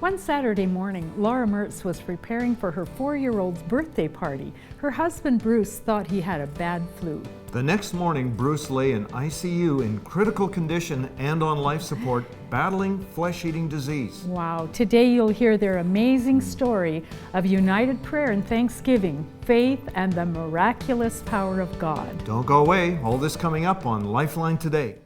One Saturday morning, Lara Merz was preparing for her 4-year-old's birthday party. Her husband Bruce thought he had a bad flu. The next morning, Bruce lay in ICU in critical condition and on life support, battling flesh-eating disease. Wow, today you'll hear their amazing story of united prayer and thanksgiving, faith, and the miraculous power of God. Don't go away, all this coming up on Lifeline Today.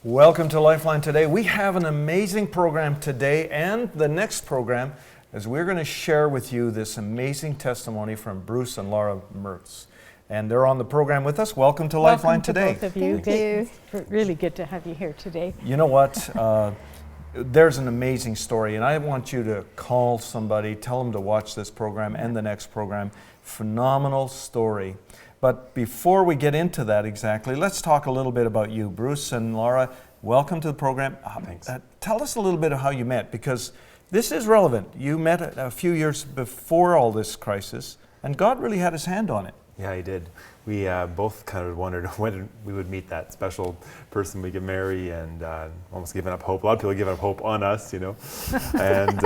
Welcome to Lifeline Today. We have an amazing program today and the next program as we're going to share with you this amazing testimony from Bruce and Lara Merz. And they're on the program with us. Welcome to Lifeline Today. Both of you. Thank you. It's really good to have you here today. You know what? There's an amazing story, and I want you to call somebody, tell them to watch this program and the next program. Phenomenal story. But before we get into that exactly, let's talk a little bit about you. Bruce and Lara, welcome to the program. Thanks. Tell us a little bit of how you met, because this is relevant. You met a few years before all this crisis, and God really had his hand on it. Yeah, he did. We both kind of wondered when we would meet that special person we could marry, and almost given up hope. A lot of people have given up hope on us, you know. And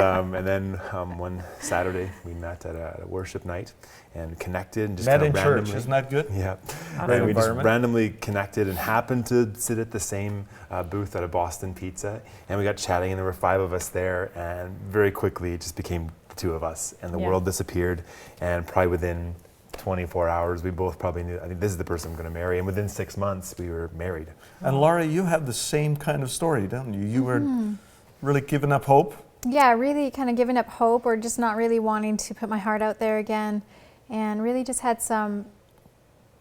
then one Saturday we met at a worship night and connected. And just met kind in of church, isn't that good? Yeah. Great And we just environment. randomly connected and happened to sit at the same booth at a Boston Pizza. And we got chatting, and there were 5 of us there. And very quickly it just became the 2 of us, and the world disappeared. And probably within 24 hours, we both probably knew, I think this is the person I'm going to marry. And within 6 months, we were married. And Lara, you have the same kind of story, don't you? You were really giving up hope. Yeah, really kind of giving up hope, or just not really wanting to put my heart out there again, and really just had some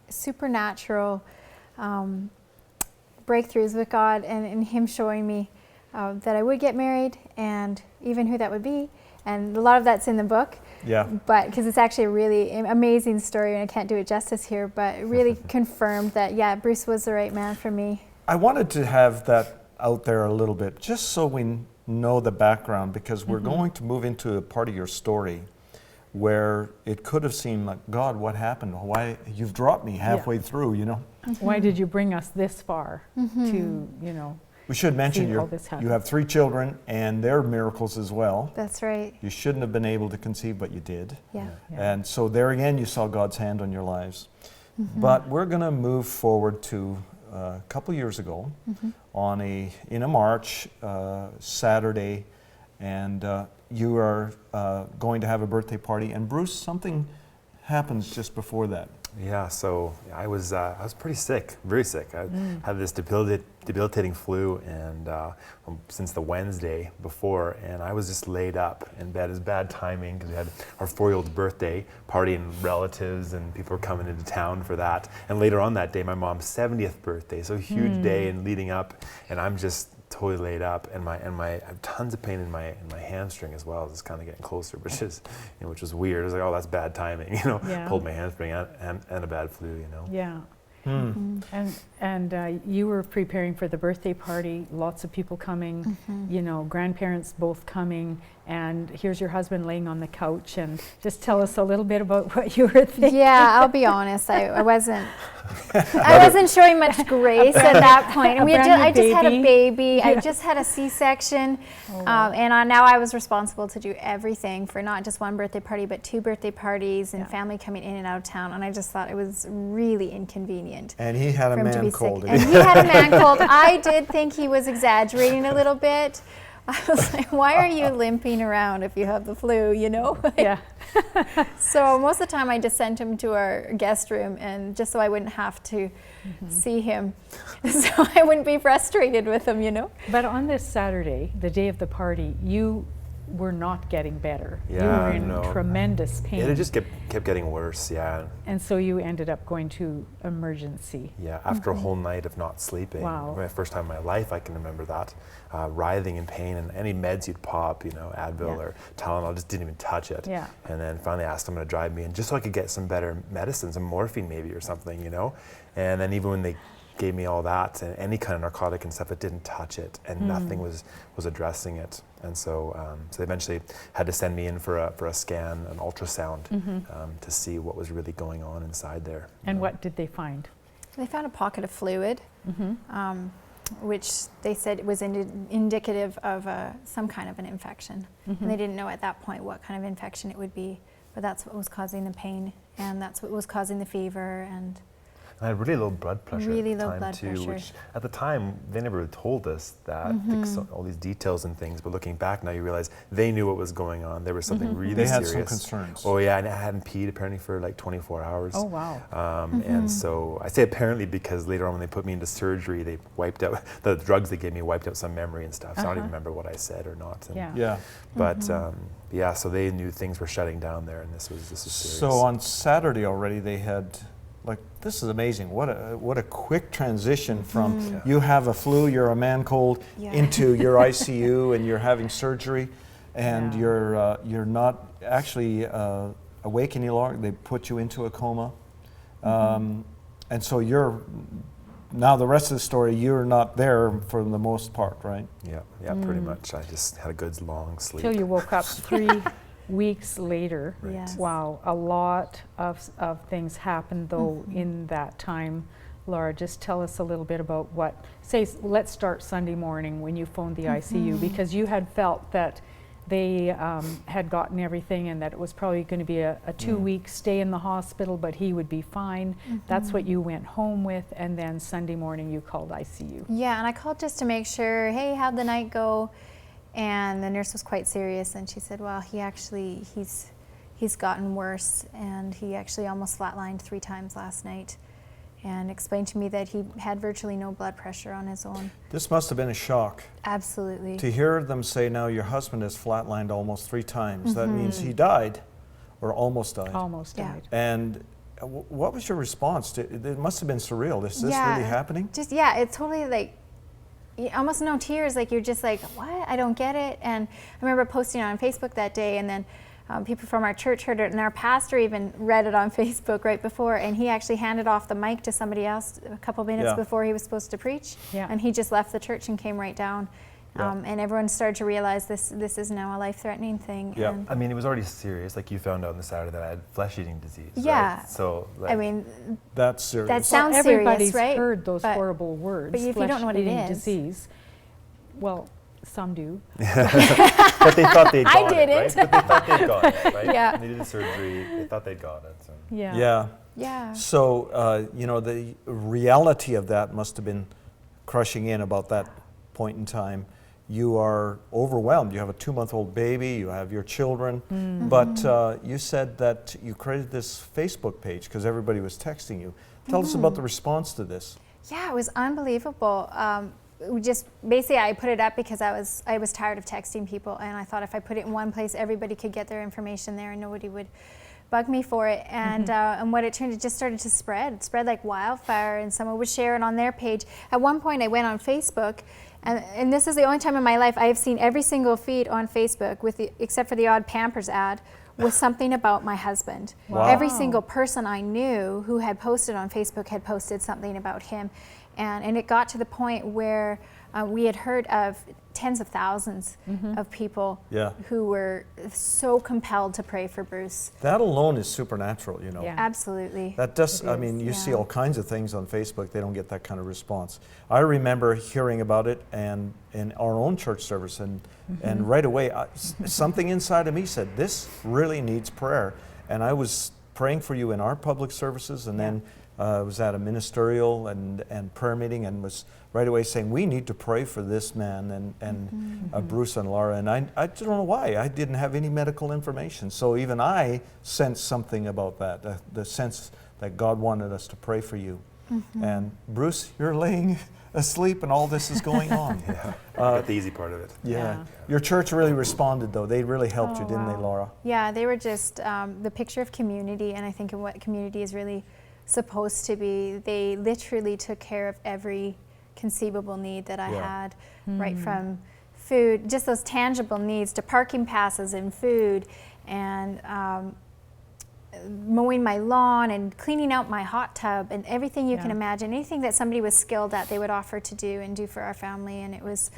supernatural breakthroughs with God, and him showing me that I would get married, and even who that would be. And a lot of that's in the book. Yeah. But because it's actually a really amazing story, and I can't do it justice here, but it really confirmed that, yeah, Bruce was the right man for me. I wanted to have that out there a little bit, just so we know the background, because we're going to move into a part of your story where it could have seemed like, God, what happened? Why you've dropped me halfway through, you know? Why did you bring us this far to, you know? We should mention See all this happen. you have 3 children, and they're miracles as well. That's right. You shouldn't have been able to conceive, but you did. Yeah. And so there again, you saw God's hand on your lives. But we're going to move forward to a couple years ago in a March Saturday, and you are going to have a birthday party. And Bruce, something happens just before that. Yeah, so I was pretty sick, very sick. I had this debilitating flu, and since the Wednesday before, and I was just laid up in bed. It was bad timing because we had our 4-year-old's birthday party, and relatives and people were coming into town for that. And later on that day, my mom's 70th birthday, so huge day and leading up, and I'm just totally laid up, and I have tons of pain in my hamstring as well. It's kind of getting closer, which was weird. I was like, oh, that's bad timing, you know. Yeah. Pulled my hamstring and a bad flu, you know. Yeah. And you were preparing for the birthday party, lots of people coming, you know, grandparents both coming, and here's your husband laying on the couch. And just tell us a little bit about what you were thinking. Yeah, I'll be honest. I wasn't showing much grace at that point. I just had a baby. I just had a C-section, and now I was responsible to do everything for not just one birthday party, but 2 birthday parties, and family coming in and out of town. And I just thought it was really inconvenient. And he had a man cold. And he had a man cold. I did think he was exaggerating a little bit. I was like, why are you limping around if you have the flu, you know? Yeah. So most of the time I just sent him to our guest room, and just so I wouldn't have to see him, so I wouldn't be frustrated with him, you know? But on this Saturday, the day of the party, you were not getting better. Yeah, you were in tremendous pain. It just kept getting worse, yeah. And so you ended up going to emergency. Yeah, after a whole night of not sleeping. Wow. My first time in my life, I can remember that. Writhing in pain, and any meds you'd pop, you know, Advil or Tylenol, just didn't even touch it. Yeah. And then finally asked someone to drive me in just so I could get some better medicine, some morphine maybe or something, you know. And then even when they gave me all that and any kind of narcotic and stuff. It didn't touch it, and nothing was addressing it. And so, so they eventually had to send me in for a scan, an ultrasound, to see what was really going on inside there. And what did they find? They found a pocket of fluid, which they said was indicative of some kind of an infection. And they didn't know at that point what kind of infection it would be, but that's what was causing the pain, and that's what was causing the fever. And I had really low blood pressure Really at the low time blood too, pressure. which at the time they never told us that, all these details and things. But looking back now, you realize they knew what was going on. There was something really They had serious. some concerns. Oh yeah, and I hadn't peed apparently for like 24 hours. Oh, wow. And so I say apparently because later on when they put me into surgery, they wiped out the drugs they gave me, wiped out some memory and stuff. So I don't even remember what I said or not. And Yeah. But yeah, so they knew things were shutting down there, and this was serious. So on Saturday already they had, like, this is amazing. What a quick transition from you have a flu, you're a man cold, into your ICU and you're having surgery, and you're not actually awake any longer. They put you into a coma, and so you're now the rest of the story. You're not there for the most part, right? Yeah, pretty much. I just had a good long sleep. Till you woke up 3 weeks later. Right. Yes. Wow, a lot of things happened though in that time. Laura, just tell us a little bit about let's start Sunday morning when you phoned the ICU, because you had felt that they had gotten everything and that it was probably going to be a 2-week stay in the hospital, but he would be fine. That's what you went home with, and then Sunday morning you called ICU. yeah, and I called just to make sure, hey, how'd the night go? And the nurse was quite serious, and she said, well, he's gotten worse, and he actually almost flatlined 3 times last night, and explained to me that he had virtually no blood pressure on his own. This must have been a shock. Absolutely. To hear them say now your husband has flatlined almost 3 times, that means he died or almost died. Almost Yeah. died. And what was your response? It must have been surreal. Is this really happening? Just, yeah, it's totally like, almost no tears, like you're just like, what? I don't get it. And I remember posting it on Facebook that day, and then people from our church heard it, and our pastor even read it on Facebook right before, and he actually handed off the mic to somebody else a couple minutes before he was supposed to preach. Yeah. And he just left the church and came right down. And everyone started to realize this is now a life-threatening thing. Yeah. And I mean, it was already serious. Like you found out on the Saturday that I had flesh-eating disease. Yeah. Right? So, like, I mean, That's serious. that sounds Everybody's serious, right? heard those But- horrible words. but if you don't know what it flesh-eating is. disease. Well, some do. but they thought they'd I got it, didn't. right? But they thought they'd got it, right? Yeah. When they did the surgery, they thought they'd got it. So. Yeah. Yeah. Yeah. So, the reality of that must have been crushing in about that point in time. You are overwhelmed. You have a 2-month-old baby, you have your children, but you said that you created this Facebook page because everybody was texting you. Tell us about the response to this. Yeah, it was unbelievable. We just basically I put it up because I was tired of texting people, and I thought if I put it in one place, everybody could get their information there, and nobody would bug me for it. And what it turned, it just started to spread like wildfire, and someone would share it on their page. At one point, I went on Facebook, and this is the only time in my life I have seen every single feed on Facebook, except for the odd Pampers ad, was something about my husband. Wow. Every single person I knew who had posted on Facebook had posted something about him. And it got to the point where we had heard of tens of thousands of people who were so compelled to pray for Bruce. That alone is supernatural, you know. Yeah. Absolutely. That does, It I is, mean, you see yeah. all kinds of things on Facebook, they don't get that kind of response. I remember hearing about it and in our own church service, and right away, something inside of me said, this really needs prayer. And I was praying for you in our public services, and then I was at a ministerial and prayer meeting, and was right away saying, we need to pray for this man and Bruce and Lara. And I don't know why, I didn't have any medical information. So even I sensed something about that, the sense that God wanted us to pray for you. And Bruce, you're laying asleep and all this is going on. Got the easy part of it. Yeah. Your church really responded though. They really helped you, didn't they, wow. Laura? Yeah, they were just the picture of community, and I think of what community is really supposed to be. They literally took care of every conceivable need that I had, right from food, just those tangible needs, to parking passes and food, and mowing my lawn and cleaning out my hot tub and everything you can Yeah. imagine. Anything that somebody was skilled at, they would offer to do and do for our family, and it was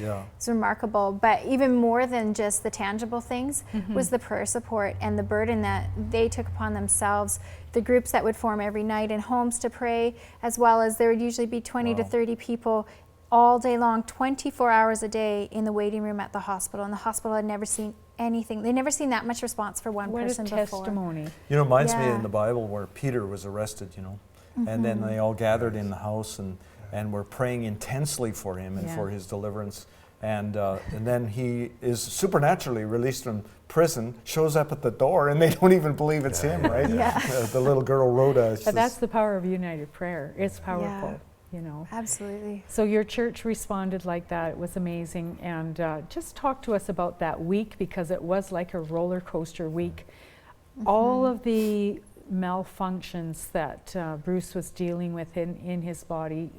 remarkable. But even more than just the tangible things was the prayer support and the burden that they took upon themselves. The groups that would form every night in homes to pray, as well as there would usually be 20 to 30 people all day long, 24 hours a day in the waiting room at the hospital. And the hospital had never seen anything. They'd never seen that much response for one person before. What a testimony. You know, it reminds me in the Bible where Peter was arrested, you know, and then they all gathered in the house and were praying intensely for him and for his deliverance. And then he is supernaturally released from prison, shows up at the door, and they don't even believe it's him, right? The little girl Rhoda. But that's the power of united prayer. It's powerful, you know. Absolutely. So your church responded like that. It was amazing. And just talk to us about that week, because it was like a roller coaster week. All of the malfunctions that Bruce was dealing with in his body,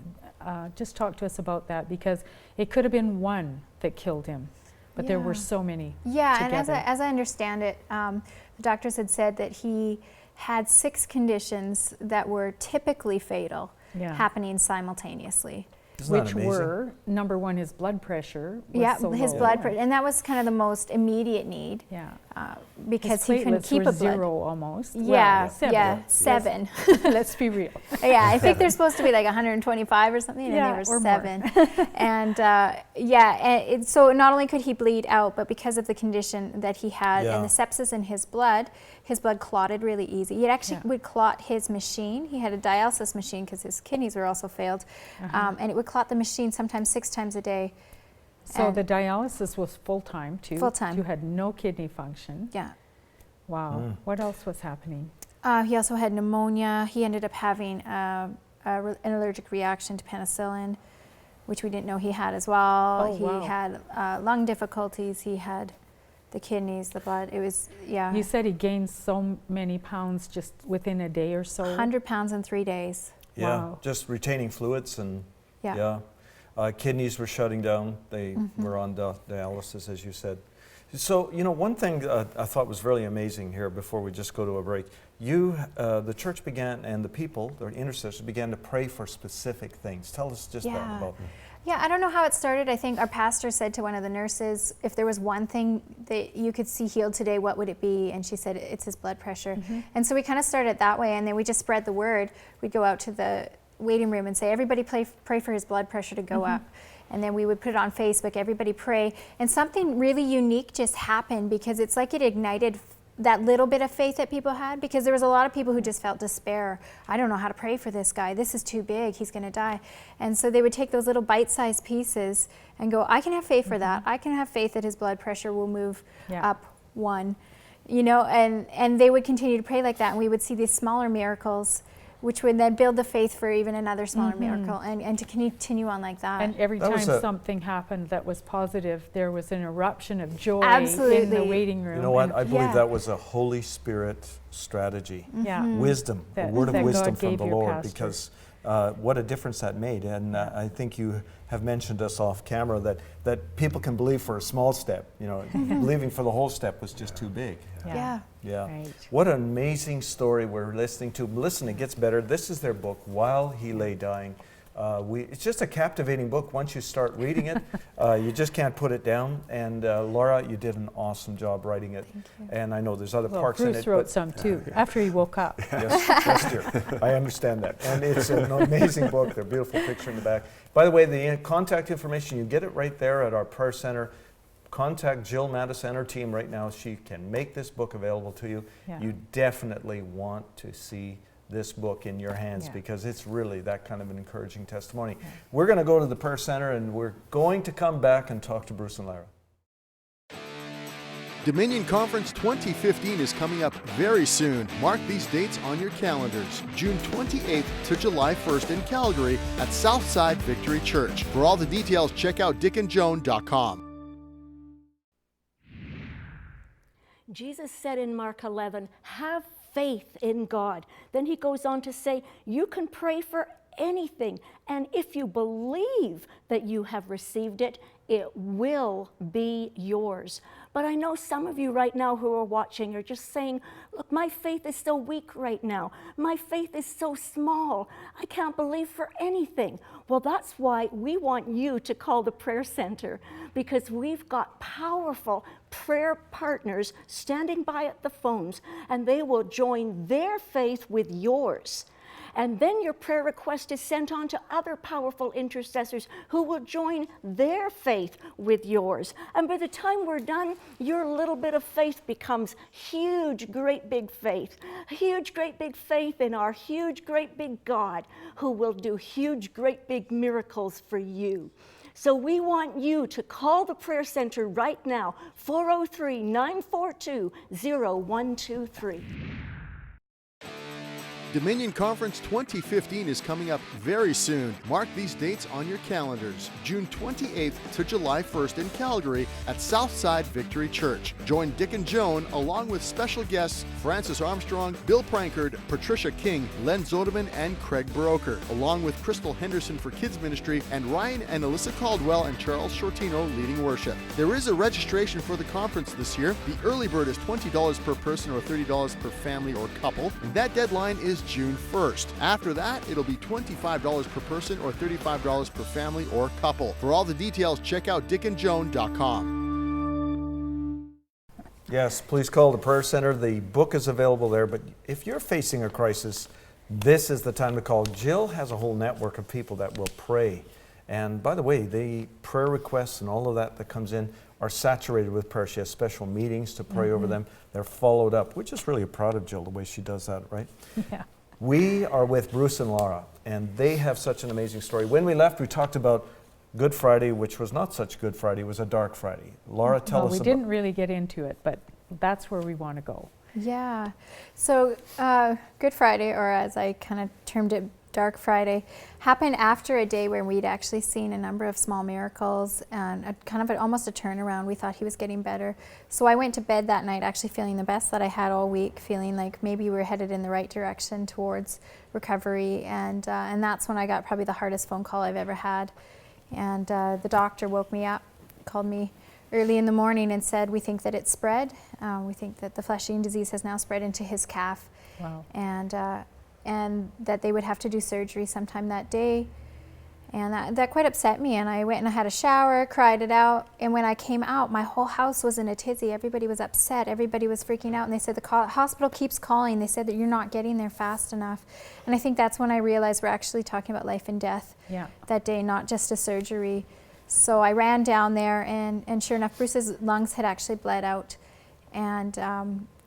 just talk to us about that, because it could have been one that killed him, but there were so many and together. as I understand it, the doctors had said that he had 6 conditions that were typically fatal happening simultaneously. Isn't that Which amazing? were, number one, his blood pressure was so his low. blood pressure, and that was kind of the most immediate need. Because he couldn't keep a blood. 0 almost. Yeah, Well, 7. Let's be real. I think they're supposed to be like 125 or something, and they were 7. And so not only could he bleed out, but because of the condition that he had and the sepsis in his blood clotted really easy. It actually would clot his machine. He had a dialysis machine because his kidneys were also failed, and it would clot the machine sometimes 6 times a day. So the dialysis was full-time too? Full-time. You had no kidney function? Yeah. Wow. What else was happening? He also had pneumonia. He ended up having an allergic reaction to penicillin, which we didn't know he had as well. He had lung difficulties. He had the kidneys, the blood. It was, You said he gained so many pounds just within a day or so? 100 pounds in 3 days. Wow. Just retaining fluids and kidneys were shutting down. They were on dialysis, as you said. So, you know, one thing I thought was really amazing here before we just go to a break, the church began, and the people, the intercessors, began to pray for specific things. Tell us just that about them. Yeah, I don't know how it started. I think our pastor said to one of the nurses, if there was one thing that you could see healed today, what would it be? And she said, it's his blood pressure. And so we kind of started that way, and then we just spread the word. We'd go out to the waiting room and say, everybody pray for his blood pressure to go up. And then we would put it on Facebook, everybody pray. And something really unique just happened, because it's like it ignited that little bit of faith that people had, because there was a lot of people who just felt despair. I don't know how to pray for this guy. This is too big. He's going to die. And so they would take those little bite-sized pieces and go, I can have faith for that. I can have faith that his blood pressure will move up 1. You know, and they would continue to pray like that, and we would see these smaller miracles, which would then build the faith for even another smaller miracle, and to continue on like that. And every time something happened that was positive, there was an eruption of joy Absolutely. in the waiting room. You know what? I believe that was a Holy Spirit strategy. Wisdom, a word of wisdom from the Lord, because what a difference that made. And I think you have mentioned us off camera that people can believe for a small step. You know, believing for the whole step was just too big. Yeah. Right. What an amazing story we're listening to. Listen, it gets better. This is their book, While He Lay Dying. It's just a captivating book. Once you start reading it, you just can't put it down. And Laura, you did an awesome job writing it. And I know there's other parts in it. Bruce wrote some too, after he woke up. Yes, dear. I understand that. And it's an amazing book. There's a beautiful picture in the back. By the way, the contact information, you get it right there at our prayer center. Contact Jill Madison and her team right now. She can make this book available to you. You definitely want to see this book in your hands, because it's really that kind of an encouraging testimony. We're going to go to the prayer center, and we're going to come back and talk to Bruce and Lara. Dominion Conference 2015 is coming up very soon. Mark these dates on your calendars. June 28th to July 1st in Calgary at Southside Victory Church. For all the details, check out dickandjoan.com. Jesus said in Mark 11, have faith in God. Then he goes on to say, you can pray for anything. And if you believe that you have received it, it will be yours. But I know some of you right now who are watching are just saying, look, my faith is so weak right now. My faith is so small. I can't believe for anything. Well, that's why we want you to call the prayer center, because we've got powerful prayer partners standing by at the phones, and they will join their faith with yours. And then your prayer request is sent on to other powerful intercessors who will join their faith with yours. And by the time we're done, your little bit of faith becomes huge, great big faith. Huge, great big faith in our huge, great big God, who will do huge, great big miracles for you. So we want you to call the prayer center right now, 403-942-0123. Dominion Conference 2015 is coming up very soon. Mark these dates on your calendars. June 28th to July 1st in Calgary at Southside Victory Church. Join Dick and Joan along with special guests Francis Armstrong, Bill Prankard, Patricia King, Len Zodeman, and Craig Broker, along with Crystal Henderson for Kids Ministry and Ryan and Alyssa Caldwell and Charles Shortino leading worship. There is a registration for the conference this year. The early bird is $20 per person or $30 per family or couple, and that deadline is June 1st. After that, it'll be $25 per person or $35 per family or couple. For all the details, check out dickandjoan.com. Yes, please call the prayer center. The book is available there, but if you're facing a crisis, this is the time to call. Jill has a whole network of people that will pray. And by the way, the prayer requests and all of that comes in are saturated with prayer. She has special meetings to pray over them. They're followed up. We're just really proud of Jill, the way she does that, right? Yeah. We are with Bruce and Lara, and they have such an amazing story. When we left, we talked about Good Friday, which was not such Good Friday. It was a dark Friday. Lara, tell us we about... didn't really get into it, but that's where we want to go. Yeah. So Good Friday, or as I kind of termed it, Dark Friday, happened after a day where we'd actually seen a number of small miracles and almost a turnaround. We thought he was getting better. So I went to bed that night actually feeling the best that I had all week, feeling like maybe we were headed in the right direction towards recovery. And that's when I got probably the hardest phone call I've ever had. And the doctor woke me up, called me early in the morning and said, we think that it's spread. We think that the flesh eating disease has now spread into his calf. Wow. And that they would have to do surgery sometime that day. And that quite upset me, and I went and I had a shower, cried it out, and when I came out, my whole house was in a tizzy. Everybody was upset, everybody was freaking out, and they said the hospital keeps calling. They said that you're not getting there fast enough. And I think that's when I realized we're actually talking about life and death that day, not just a surgery. So I ran down there, and sure enough, Bruce's lungs had actually bled out, and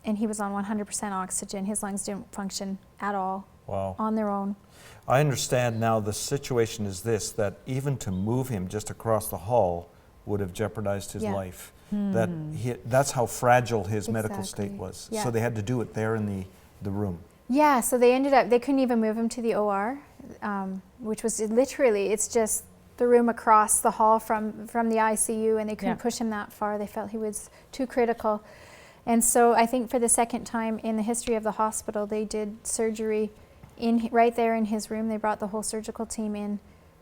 he was on 100% oxygen. His lungs didn't function at all on their own. I understand now the situation is this, that even to move him just across the hall would have jeopardized his life. That's how fragile his medical state was. So they had to do it there in the room. Yeah, so they couldn't even move him to the OR, which was literally, it's just the room across the hall from the ICU, and they couldn't push him that far. They felt he was too critical. And so I think for the second time in the history of the hospital, they did surgery right there in his room. They brought the whole surgical team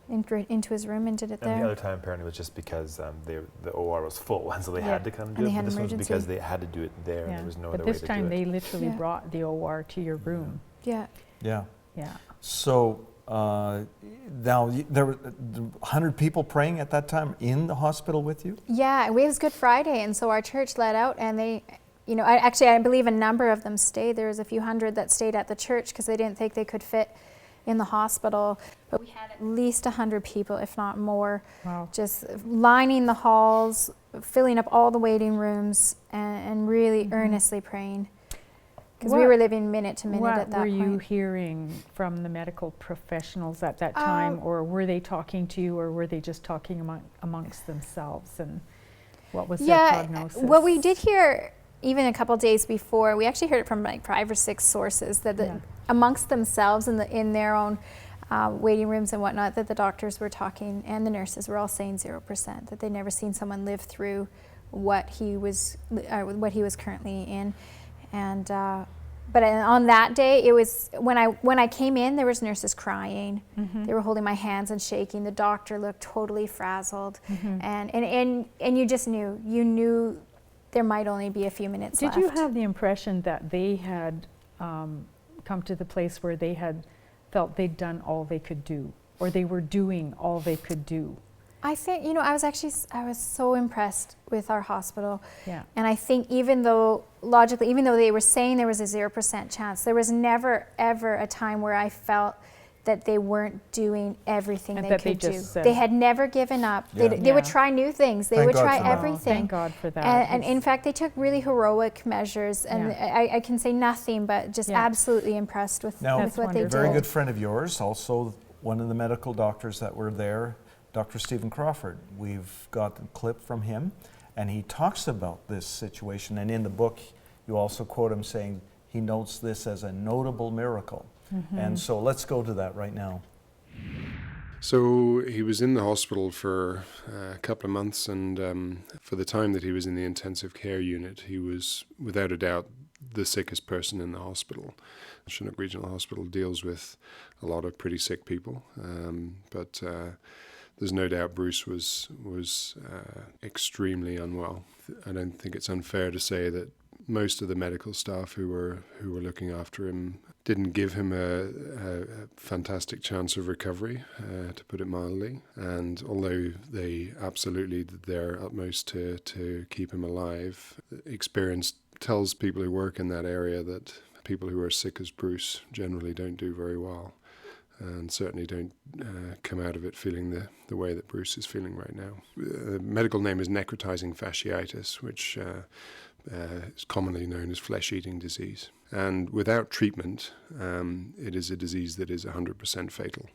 into his room and did it there. And the other time apparently was just because the OR was full, and so they had to come do it. But this was because they had to do it there, and there was no other way to do it. But this time they literally brought the OR to your room. Yeah. So now there were 100 people praying at that time in the hospital with you? Yeah, it was Good Friday, and so our church let out, and they, I believe a number of them stayed. There was a few hundred that stayed at the church because they didn't think they could fit in the hospital. But we had at least 100 people, if not more, just lining the halls, filling up all the waiting rooms, and really earnestly praying. Because we were living minute to minute at that point. What were you hearing from the medical professionals at that time, or were they talking to you, or were they just talking amongst themselves, and what was their prognosis? Well, we did hear, even a couple days before, we actually heard it from like 5 or 6 sources, that amongst themselves in their own waiting rooms and whatnot, that the doctors were talking, and the nurses were all saying 0%, that they'd never seen someone live through what he was currently in. And But on that day, it was when I came in, there was nurses crying. They were holding my hands and shaking. The doctor looked totally frazzled, and you just knew there might only be a few minutes left. Did you have the impression that they had come to the place where they had felt they'd done all they could do, or they were doing all they could do? I think, I was so impressed with our hospital. Yeah. And I think even though they were saying there was a 0% chance, there was never, ever a time where I felt that they weren't doing everything And they that could they do. just said- They had never given up. Yeah. They would try new things. They Thank would God try for that. everything. Thank God for that. And in fact, they took really heroic measures. And I can say nothing but just absolutely impressed with Now, what they a did. very good friend of yours, also one of the medical doctors that were there, Dr. Stephen Crawford. We've got a clip from him, and he talks about this situation. And in the book, you also quote him saying he notes this as a notable miracle. And so let's go to that right now. So he was in the hospital for a couple of months, and for the time that he was in the intensive care unit, he was without a doubt the sickest person in the hospital. Chinook Regional Hospital deals with a lot of pretty sick people, but there's no doubt Bruce was extremely unwell. I don't think it's unfair to say that most of the medical staff who were looking after him didn't give him a fantastic chance of recovery, to put it mildly. And although they absolutely did their utmost to keep him alive, experience tells people who work in that area that people who are sick as Bruce generally don't do very well, and certainly don't come out of it feeling the way that Bruce is feeling right now. The medical name is necrotizing fasciitis, which is commonly known as flesh-eating disease. And without treatment, it is a disease that is 100% fatal.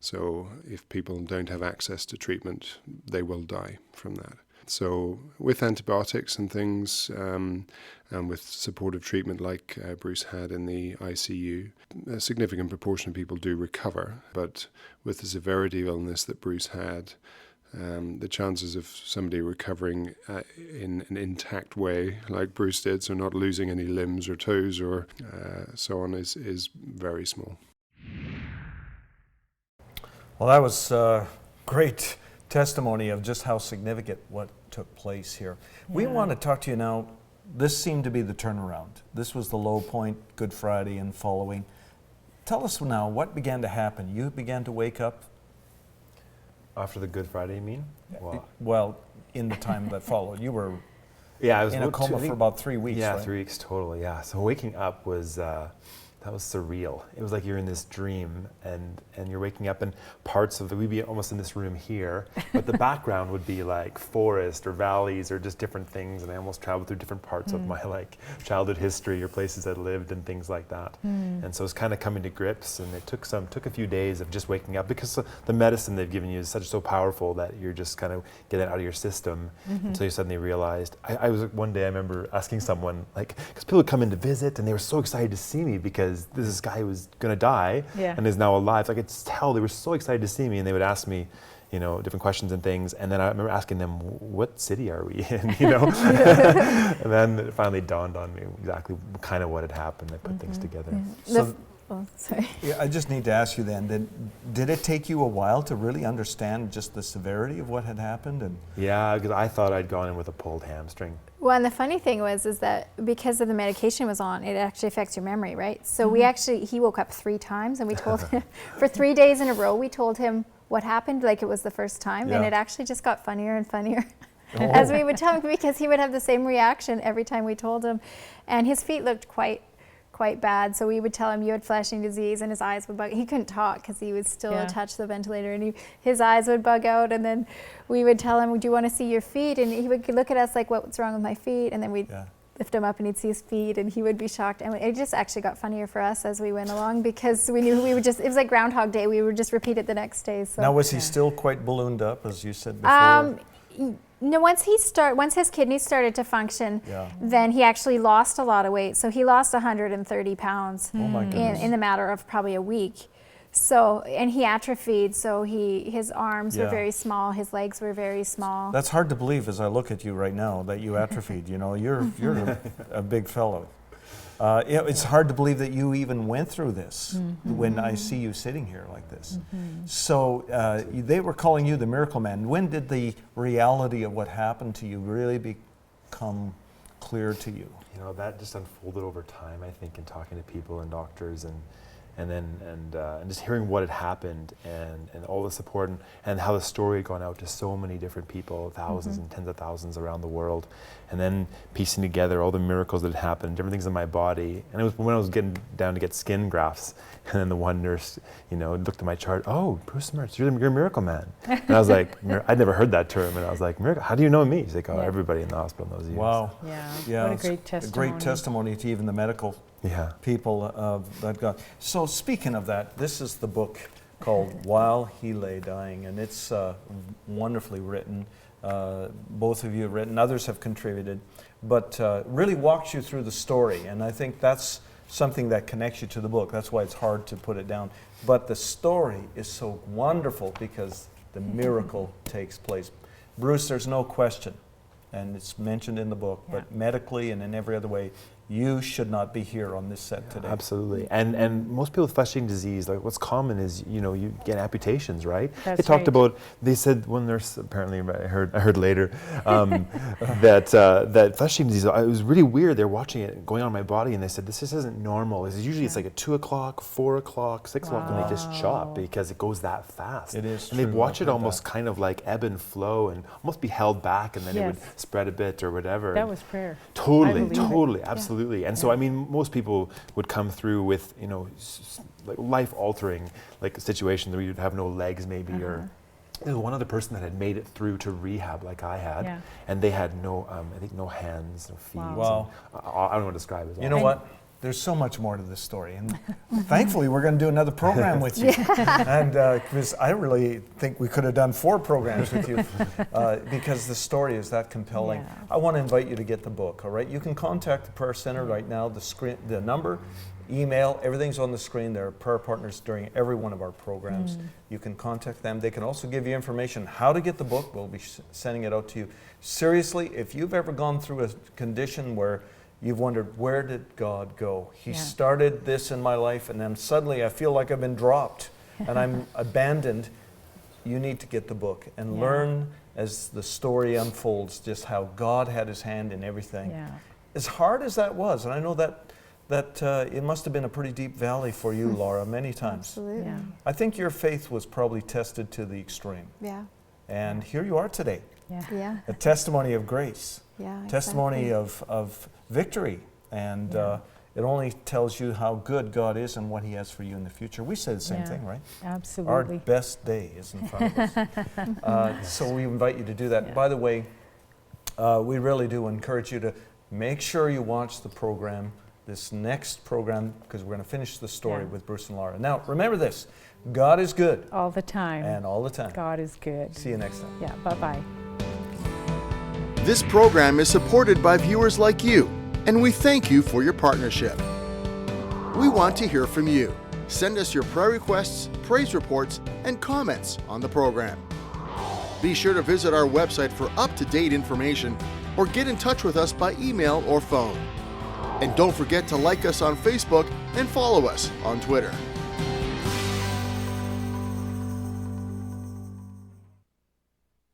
So if people don't have access to treatment, they will die from that. So with antibiotics and things, and with supportive treatment like Bruce had in the ICU, a significant proportion of people do recover. But with the severity of illness that Bruce had, the chances of somebody recovering in an intact way, like Bruce did, so not losing any limbs or toes or so on, is very small. Well, that was great testimony of just how significant what took place here. We want to talk to you now. This seemed to be the turnaround. This was the low point, Good Friday and following. Tell us now, what began to happen? You began to wake up? After the Good Friday, you mean? Well, in the time that followed. You were I was in a coma for about 3 weeks, Yeah, right? 3 weeks total, yeah. So waking up was, that was surreal. It was like you're in this dream and you're waking up, and parts of it, we'd be almost in this room here, but the background would be like forest or valleys or just different things, and I almost traveled through different parts of my childhood history or places I lived and things like that. And so it's kind of coming to grips, and it took a few days of just waking up, because the medicine they've given you is so powerful that you're just kind of getting it out of your system until you suddenly realized. I was one day, I remember asking someone, because people would come in to visit and they were so excited to see me because this guy was going to die and is now alive. I could tell they were so excited to see me, and they would ask me, different questions and things. And then I remember asking them, what city are we in, And then it finally dawned on me exactly kind of what had happened. I put things together. So, sorry. yeah, I just need to ask you then, did it take you a while to really understand just the severity of what had happened? And yeah, because I thought I'd gone in with a pulled hamstring. Well, and the funny thing is that because of the medication was on, it actually affects your memory, right? So he woke up 3 times, and we told him, for 3 days in a row, we told him what happened like it was the first time, and it actually just got funnier and funnier as we would tell him, because he would have the same reaction every time we told him. And his feet looked quite bad, so we would tell him, you had flesh-eating disease, and his eyes would bug. He couldn't talk because he was still attached to the ventilator, and his eyes would bug out, and then we would tell him, do you want to see your feet? And he would look at us like, what's wrong with my feet? And then we'd lift him up, and he'd see his feet, and he would be shocked. And it just actually got funnier for us as we went along, because we knew it was like Groundhog Day. We would just repeat it the next day. So. now, was he still quite ballooned up, as you said before? No, once his kidneys started to function, then he actually lost a lot of weight. So he lost 130 pounds in the matter of probably a week. So, and he atrophied, so his arms were very small, his legs were very small. That's hard to believe as I look at you right now, that you atrophied. You're a big fellow. It's hard to believe that you even went through this when I see you sitting here like this. So they were calling you the miracle man. When did the reality of what happened to you really become clear to you? You know, that just unfolded over time, I think, in talking to people and doctors and just hearing what had happened and all the support and how the story had gone out to so many different people, thousands and tens of thousands around the world, and then piecing together all the miracles that had happened, different things in my body. And it was when I was getting down to get skin grafts, and then the one nurse, looked at my chart. Oh, Bruce Merz, you're a miracle man. And I was like, I'd never heard that term, and I was like, miracle? How do you know me? He's like, oh, everybody in the hospital knows you. Wow. Yeah. What a great testimony. A great testimony to even the medical people that God. So speaking of that, this is the book called While He Lay Dying, and it's wonderfully written. Both of you have written, others have contributed, but really walks you through the story, and I think that's something that connects you to the book. That's why it's hard to put it down. But the story is so wonderful because the miracle takes place. Bruce, there's no question, and it's mentioned in the book, but medically and in every other way, you should not be here on this set today. Absolutely. And most people with flesh-eating disease, like what's common is, you get amputations, right? That's they talked about, they said one nurse, apparently I heard later, that flesh-eating disease, it was really weird. They're watching it going on my body and they said, this just isn't normal. It's usually it's like at 2 o'clock, 4 o'clock, 6 o'clock, and they just chop because it goes that fast. It is and true. they watch it almost kind of like ebb and flow and almost be held back and then it would spread a bit or whatever. That was prayer. Totally, absolutely. And so, I mean, most people would come through with, like life-altering, like situations where you'd have no legs maybe, or there was one other person that had made it through to rehab like I had, and they had no, I think no hands, no feet. Wow. I don't know what to describe it as. You know what? There's so much more to this story, and thankfully we're going to do another program with you. And because I really think we could have done 4 programs with you because the story is that compelling. I want to invite you to get the book. All right, you can contact the Prayer Center right now. The number, email, everything's on the screen. There are prayer partners during every one of our programs. You can contact them. They can also give you information how to get the book. We'll be sending it out to you. Seriously, if you've ever gone through a condition where you've wondered, where did God go? He started this in my life, and then suddenly I feel like I've been dropped and I'm abandoned. You need to get the book and learn as the story unfolds just how God had his hand in everything. As hard as that was, and I know that it must have been a pretty deep valley for you, Laura, many times. Absolutely. I think your faith was probably tested to the extreme. And here you are today. A testimony of grace. Testimony of victory, and it only tells you how good God is and what he has for you in the future. We say the same thing, right? Absolutely. Our best day is in front of us. So we invite you to do that. By the way, we really do encourage you to make sure you watch the program, this next program, because we're going to finish the story with Bruce and Lara. Now, remember this, God is good. All the time. And all the time. God is good. See you next time. Yeah, bye-bye. This program is supported by viewers like you, and we thank you for your partnership. We want to hear from you. Send us your prayer requests, praise reports, and comments on the program. Be sure to visit our website for up-to-date information or get in touch with us by email or phone. And don't forget to like us on Facebook and follow us on Twitter.